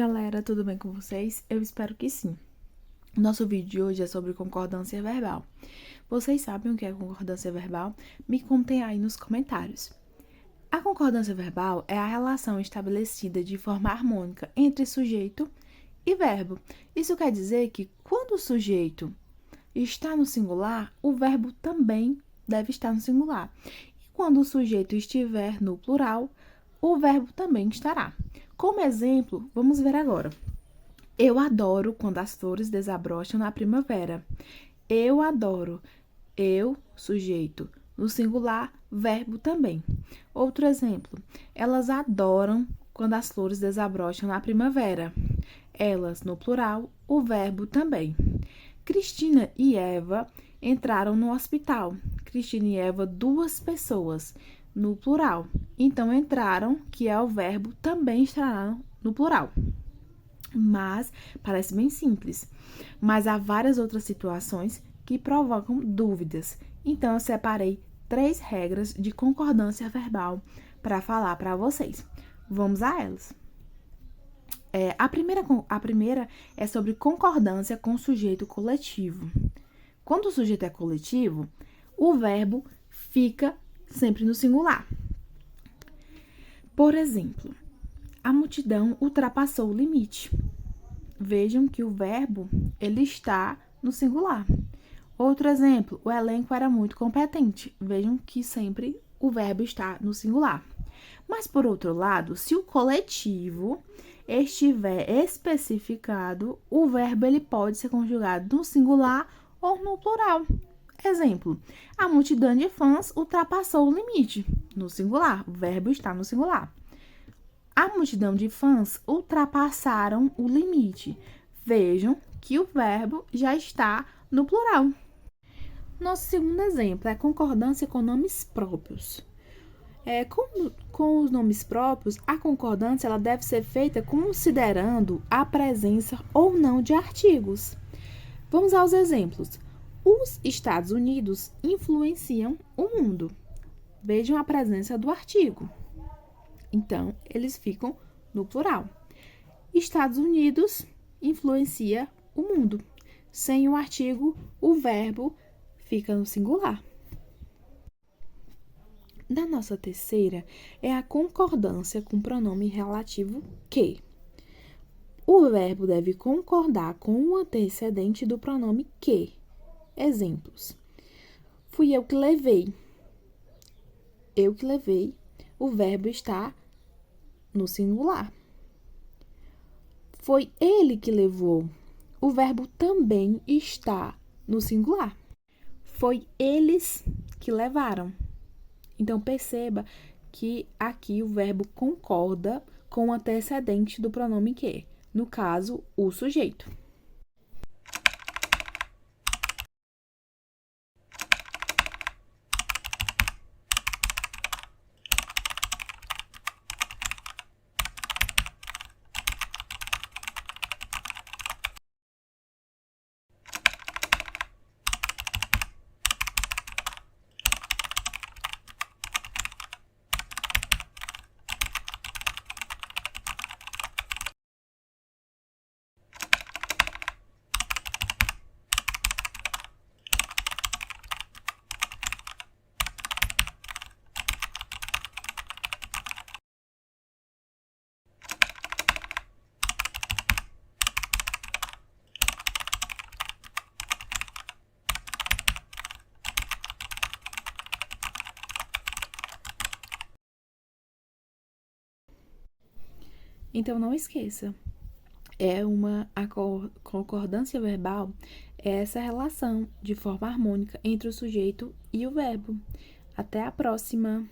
galera, tudo bem com vocês? Eu espero que sim. Nosso vídeo de hoje é sobre concordância verbal. Vocês sabem o que é concordância verbal? Me contem aí nos comentários. A concordância verbal é a relação estabelecida de forma harmônica entre sujeito e verbo. Isso quer dizer que quando o sujeito está no singular, o verbo também deve estar no singular. E quando o sujeito estiver no plural, o verbo também estará. Como exemplo, vamos ver agora. Eu adoro quando as flores desabrocham na primavera. Eu adoro. Eu, sujeito. No singular, verbo também. Outro exemplo. Elas adoram quando as flores desabrocham na primavera. Elas, no plural, o verbo também. Cristina e Eva entraram no hospital. Cristina e Eva, duas pessoas, no plural. Então, entraram, que é o verbo, também estará no plural. Mas, parece bem simples. Mas há várias outras situações que provocam dúvidas. Então, eu separei 3 regras de concordância verbal para falar para vocês. Vamos a elas. A primeira é sobre concordância com o sujeito coletivo. Quando o sujeito é coletivo, o verbo fica sempre no singular. Por exemplo, a multidão ultrapassou o limite. Vejam que o verbo ele está no singular. Outro exemplo, o elenco era muito competente. Vejam que sempre o verbo está no singular. Mas, por outro lado, se o coletivo estiver especificado, o verbo ele pode ser conjugado no singular ou no plural. Exemplo, a multidão de fãs ultrapassou o limite. No singular, o verbo está no singular. A multidão de fãs ultrapassaram o limite. Vejam que o verbo já está no plural. Nosso segundo exemplo é a concordância com nomes próprios. Com os nomes próprios, a concordância ela deve ser feita considerando a presença ou não de artigos. Vamos aos exemplos. Os Estados Unidos influenciam o mundo. Vejam a presença do artigo. Então, eles ficam no plural. Estados Unidos influencia o mundo. Sem o artigo, o verbo fica no singular. Da nossa terceira é a concordância com o pronome relativo que. O verbo deve concordar com o antecedente do pronome que. Exemplos. Fui eu que levei. Eu que levei. O verbo está no singular. Foi ele que levou. O verbo também está no singular. Foi eles que levaram. Então, perceba que aqui o verbo concorda com o antecedente do pronome que, no caso, o sujeito. Então, não esqueça, a concordância verbal é essa relação de forma harmônica entre o sujeito e o verbo. Até a próxima!